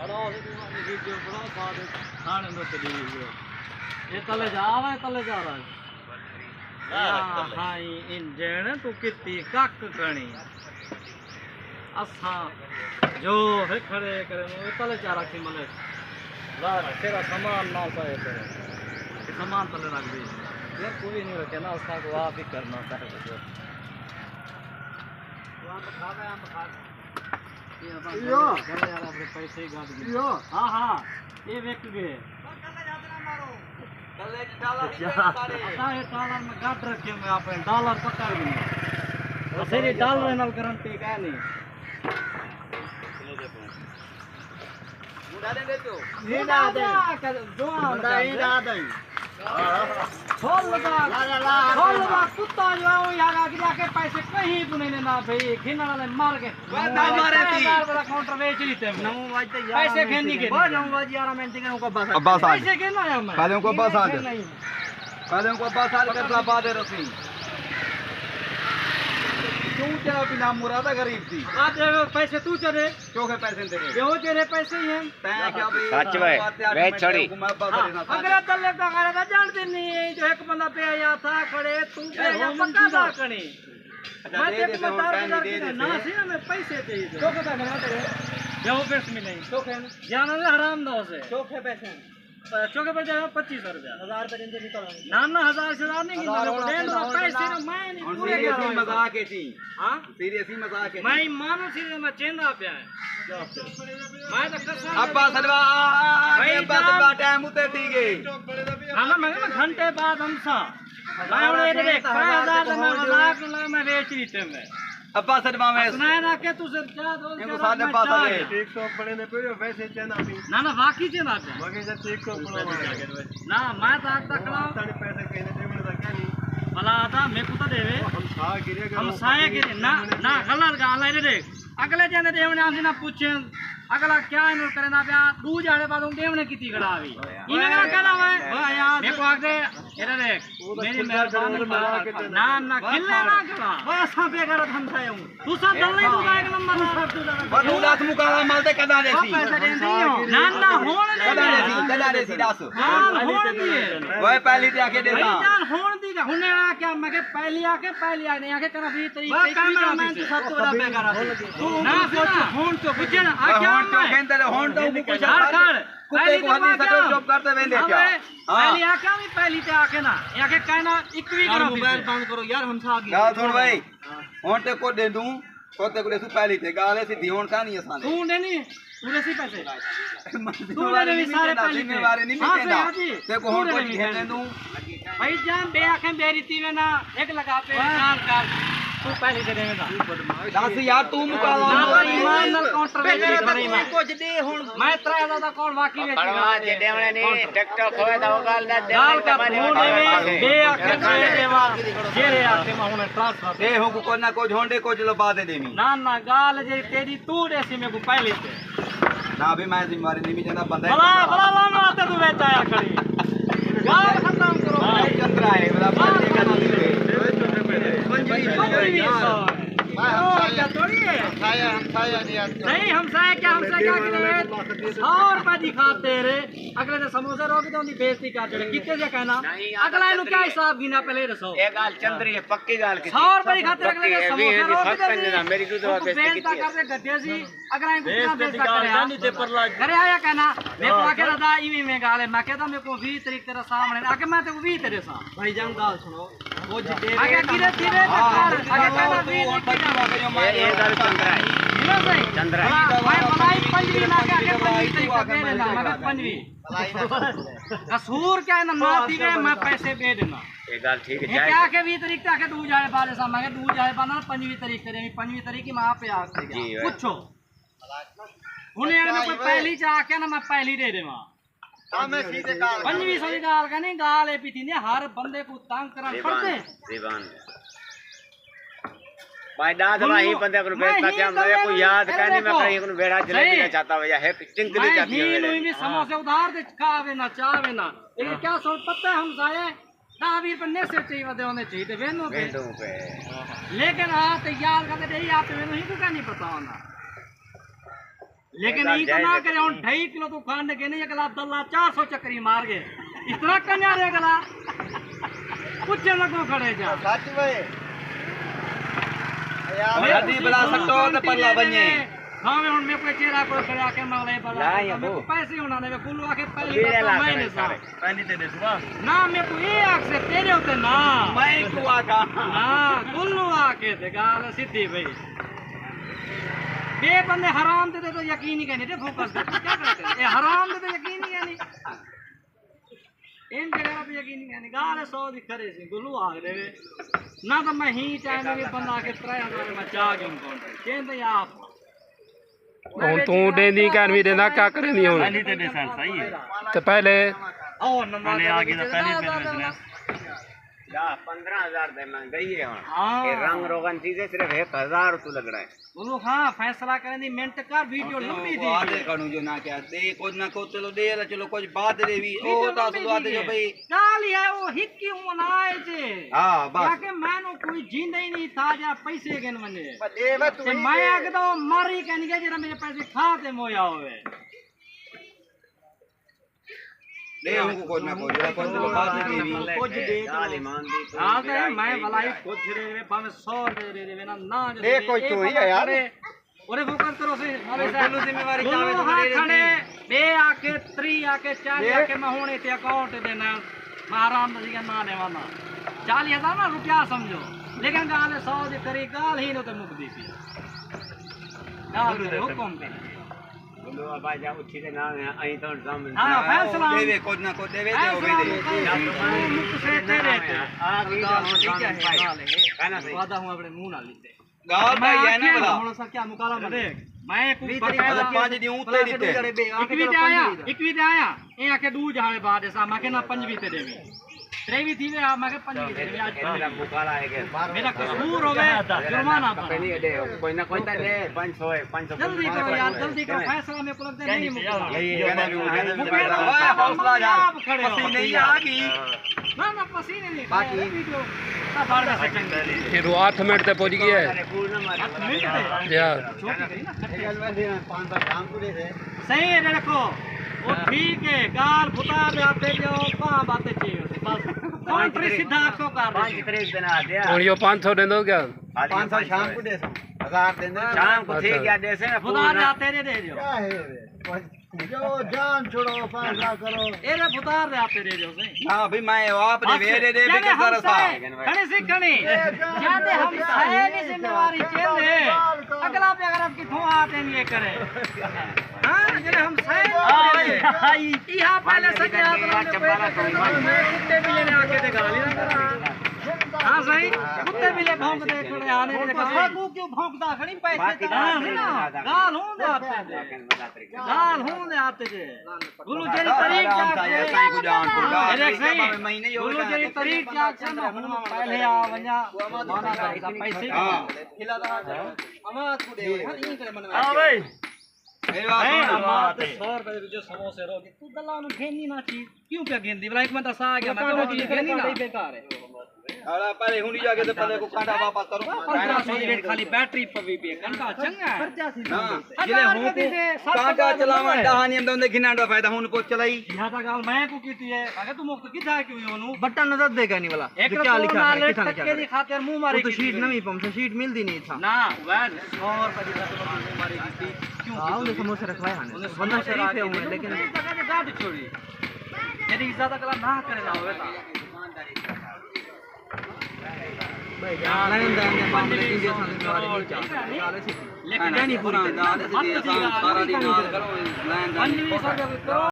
Video बड़ा बाद खाने में चली गई ये तले जा रहा है हाँ इंजन तू कितनी कक करनी असा जो है खड़े करे वो तले जा रखी मले तेरा सामान ना पाए तेरे सामान तले रख दे यार कोई नहीं रखे ना उसका को आप ही करना चाहे तो वहाँ पर खा गए हम खा यो यार अपने पैसे ही गाड़ दिए यो हाँ हाँ ये व्यक्त गए कल ये डॉलर में गाड़ रखे मैं अपने डॉलर पकड़ गए असेरी डॉलर नाल गारंटी का नहीं मुंडा दे तो ये ना दे जो मुंडा ही ना दे छोड़ लगा कुत्ता जो है वो यहाँ आके जाके पैसे कहीं बुने ना भाई खिन वाले मार के मारे थी काउंटर बेच रही थे पैसे खेलने के 9 बजे 11 मिनट के उनको बस पैसे खेलना है मैं पहले उनको बस आ दे पहले उनको बस आ करला बाद रसी क्यों तेरा बिना मुरादा गरीब थी आप पैसे तू चले क्यों के पैसे तेरे ये तेरे पैसे ही हैं क्या भाई सच में बेच छोड़ी अगला तले का करेगा जानते नहीं है जो एक बंदा पे आया था खड़े तू पे या पक्का था कणी मैं तेरे को दार ना सी मैं पैसे चाहिए तो क्या करना तेरे जो पैसे मिले तो जाना है हराम दो से चौके पैसे चौके पे जाओ 2500 रुपया 1000 रुपए देंगे निकल ना 1000 से नहीं गिनना पैसे मैं नहीं पूरे सीरियसली मजाक है जी हां सीरियसली मजाक है मैं मानो सीरियस में चेंदा पे है मैं तो कसम अब्बा सलवा भाई बस टाइम उते ठीक है ना मैं घंटे बाद हमसा मैं उड़े देख 5000 में मजाक में बेच रही थे मैं अब्बा सलवा में सुनाया ना के तू से क्या दो इनको साथ में पास है 100 बड़े ने पे वैसे चेना भी ना बाकी चेना पे बाकी जब 100 बड़ा ना मैं तो आज तक ताने पैसे कहने देवने दा क्या नहीं भला था मैं कुत्ता देवे हम साया गिरे ना गलत गाल है देख अगले जने देवने हमसे ना पूछे अगला क्या इन्हों करे ना प्या दू जाड़े बाद देवने कितनी गड़ा हुई इन्हें क्या कहना है मेरे को आगे ये देख मेरी मेहरबानी ना किल्ले ना करा बस हम पे करत हम साया हूं तू सब दल नहीं तू एक नंबर बदू दास मुकाला मालते कदा देसी पैसा दे दियो ना होण दे कदा देसी दास हां होण दिए वो पहली ते आके देता जान होण दी हुने आ क्या मैं के पहली आके नहीं आके करा भी तरीके कैमरामैन तो सब तो बड़ा पे करा तू ना होण तो बुझे ना आ क्या होण तो खेंदे होण तो कुछ झारखंड कुत्ते को हदी सके चुप करते वेंदे क्या पहली आके भी पहली ते आके ना आके कहना इकवी करो मोबाइल बंद करो यार हमसे आगे गाल सुन भाई होण ते को दे दूं कोते को सु पहली थे गाल सीधी होण का नहीं आसान तू देनी पूरे सी पैसे तू ले भी सारे पहली में बारे नहीं कहता देखो होण को खेलने दूं भाई जान बे आंखें बेरीती में ना एक लगा पे काल काल तू पहले दे देगा दास यार तू मुकाला ईमान नाल काउंटर पे करे मैं कुछ दे हुन मैं 3000 दा कौन बाकी वेच पड़वा जे देवणे ने टिकटॉक होवे दा गाल दा गाल का फोन देवे बे आंखें दे देवा जेरे आते में हुन ट्रांसफर दे हो को ना को झोंडे को चलो बाद देवी ना गाल जे तेरी तू देसी में को पहले से ना भी मैं जिम्मेदारी नहीं जाना बंदा भला ना आते तू बेचाया खड़ी गाल खत्म करो भाई चंद्रा है वाला बंदे का नहीं नहीं हमसाया क्या करे 100 रुपए दिखाते रे अगले ने समोसे रोक दो बेइज्जती कर चढ़े कितने से कहना अगला नु क्या हिसाब गिना पहले रसो ए गाल चंद्री है पक्की गाल की 100 रुपए दिखाते अगले ने समोसे रोक दे मेरी को तो बेइज्जती करते गड्ढे सी अगला इनको कितना बेइज्जती करे करे आया कहना मैं को आके रदा इवी में गाले मैं कहता मेरे को 20 तारीख तेरे सामने आके मैं तो 20 तेरे सामने भाई जान गाल सुनो वो जे आगे धीरे धीरे आगे कहना 20 ये गाल चंद्रा है चंद्रा मैं बनाई पंजवी ना के आगे पंजवी तारीख दे देना मगर पंजवी कसूर क्या है ना दिवे मैं पैसे दे देना ये गाल ठीक है क्या के 20 तारीख तक के 2 जाए बाद ऐसा मगर 2 जाए बाद ना 25 तारीख करे 25 तारीख की मां पे आ गई पूछो उन्हें ना कोई पहली जाके ना मैं पहली दे देवा मैं सीधे गाल 2500 गाल का नहीं गाल है पीती ने हर बंदे को तंग करन पड़ते दीवान भाई दाद भाई बंदे को बेचता क्या मैं को याद करने में कहीं को बेड़ा जलेबी ना चाहता भैया है चिंकली जाती है मैं भी समोसे उधार दे खावे ना चावे ना ये क्या सोच पता है हम साए 10 रुपए से चाहिए दे होने चाहिए वेनो पे लेकिन हां तैयार करके दे आप वेनो ही को क्या नहीं पता होना लेकिन ये तो ना करे 2.5 किलो तू खंड के नहीं अगला दल्ला 400 चक्री मार गए इतना कन्या रे अगला कुछ लगो खड़े जा सच में हदी बला सट्टो ते पल्ला बने हां मैं हुन मैं कोई चेहरा को खड़े आके मांगले बला मैं पैसे होना ने गुल्लू आके पहली बात तो मैंने सारे पानी दे दे सुबह ना मैं को ये आख से तेरे होते ना मैं को आका हां गुल्लू आके ते गाल सीधी भाई बे बंदे हराम दे तो यकीन ही कहने थे फोकस कर क्या करते ये हराम दे तो यकीन ही कहने इन जगह पे यकीन नहीं कहने गाल 100 दी खरे सी गुल्लू आख देवे ना तो मैं ही चाहे मेरे बंदा के 3000 में चाह के उनको कहंदे आप ਹੁਣ ਤੂੰ ਦੇਂਦੀ ਕਹਿਣ ਵੀ ਦੇਂਦਾ ਕਿਆ ਕਰੇਂਦੀ ਹੁਣ पानी दे दे सर सही है ਤੇ ਪਹਿਲੇ और नंबर पहले आगे तो पहले बिजनेस 10-15,000 दे में गई है हुन हाँ। ये रंग रोगन चीजें सिर्फ 1000 तू लग रहा है बोलो हाँ फैसला करें दी मिनट का वीडियो लंबी थी आदे करू जो ना क्या दे कुछ ना कुछ चलो दे चलो कुछ बात दे भी ओ ता सुलो आदे जो भाई गाली है वो हिक्की मनाए जे हां बस याके मैंने कोई जिंदा ही नहीं था जा पैसे गन मने दे वे तू ते मैं आके तो मारी कहनी के जरा मेरे पैसे खाते मोया होवे दे हमको कुछ ना कुछ चलो बात दे भी कुछ दे गाली मान दी तो हां ते मैं भलाई कुछ दे रे भावे 100 दे रे ना दे कोई तो ही है यार ओरे फोकस करो से अबे गुल्लू जिम्मेवारी चावे तो हाँ दे खड़े बे आके 3 आके 4 आके मैं होने ते अकाउंट देना मैं आराम से ना लेवाना 40,000 ना रुपया समझो लेकिन गाल 100 दी करी गाल ही न तो मुकदी थी गाल दे हुक्म पे बोलो बाजा उठी के नाम है आई तो सामने हां फैसला दे वे कुछ ना कुछ दे वे दे मुक्त से तेरे ते आ गई तो ठीक है कहना सही वादा हूं अपने मुंह ना लीते गाल भाई है ना बड़ा थोड़ा सा क्या मुकाला में देख मैं कुछ मतलब 5 दी ऊते दीते 21 ते आया ए आके दू जावे बाद ऐसा मैं के ना 25 ते देवी 23 थी वे मैं के 25 दे देवी आज मेरा मुकाला है के मेरा कसूर होवे जुर्माना पर नहीं दे कोई ना कोई तो दे 500 है 500 जल्दी करो यार जल्दी करो फैसला में उपलब्ध नहीं मुकला यही कहना भी हौसला जा पसीने ही आ गई ना ना पसीने नहीं बाकी वीडियो का बाढ़ में सेकंड ਫਿਰ ਉਹ 8 ਮਿੰਟ ਤੇ ਪਹੁੰਚ ਗਿਆ ਹੈ पूर्ण मार ਯਾਰ छोटी करी ना 500 शाम को दे दे सही है देखो वो ठीक है गाल फुटा दे आते जो कहां बातें चाहिए बस काउंटर सीधा आपको कर 5 तरीक दिन आ गया ਹੁਣ ਇਹ 500 ਦੇ ਦੋ ਕਿਆ 500 शाम को दे 1000 दे दे शाम को ठीक है जैसे ना खुदा ने आते रे दे जो जो जान छोड़ो फैसला करो ए रे खुदा ने आते रे जो सही हां भाई मैं आप दे वे दे भी कर सा खड़े सीखनी जाते हम सारी जिम्मेवारी चेंदे अगला पे अगर आप किथों आते नहीं करे हां जरे हम सही यहां पहले से क्या कुत्ते भी लेने आके दे गाली ना करा हां सही कुत्ते भी ले भौंक दे खड़े आने दे सागू क्यों भौंकदा खड़ी पैसे ना गाल हूं दे आते गाल हूं दे आते जे गुरु जेरी तरीक जाके सही को जान पूरा अरे सही महीने ही हो गुरु जेरी तरीक जाके ना पहले आ वन्या माना भाई पैसे हां खिलादा अमात को दे ई करे मन में हां भाई अमात 100 रुपए जो समोसे रोगी तू दल्ला नु घेनी ना चीज क्यों पे गेंदी भला एक मिनट सा आ गया मैं तो चीज घेनी ना बेकार है अरे पहले हुनी जाके तो पहले को कांटा वापस करो 1500 दी रेट खाली बैटरी पर भी घंटा चंगा है हां जिले हूं कांटा चलावन डहानी अंदर दे घिनांडो फायदा हुन को चलाई यहां तक गाल मैं को कीती है अगर तू मुक्त किथा क्यों होनु बटन नजर देगा नहीं वाला एक क्या लिखा है कितना टक्के दी खातिर मुंह मारी तो शीट नहीं पहुंचा शीट मिलती नहीं था ना वह 100 रुपए दी खातिर मुंह मारी थी क्यों हाँ उन्हें समोसे रखवाए हने बंदा शरीफ है उन्हें लेकिन गाड़ी छोड़ी यदि ज्यादा कला ना करे ना होवे ता भाई लाइन दान के मामले इंडिया सामने वाले नहीं चाहते लेकिन नहीं पूरा दाल से सारा दिन करो लाइन 2500 रुपए करो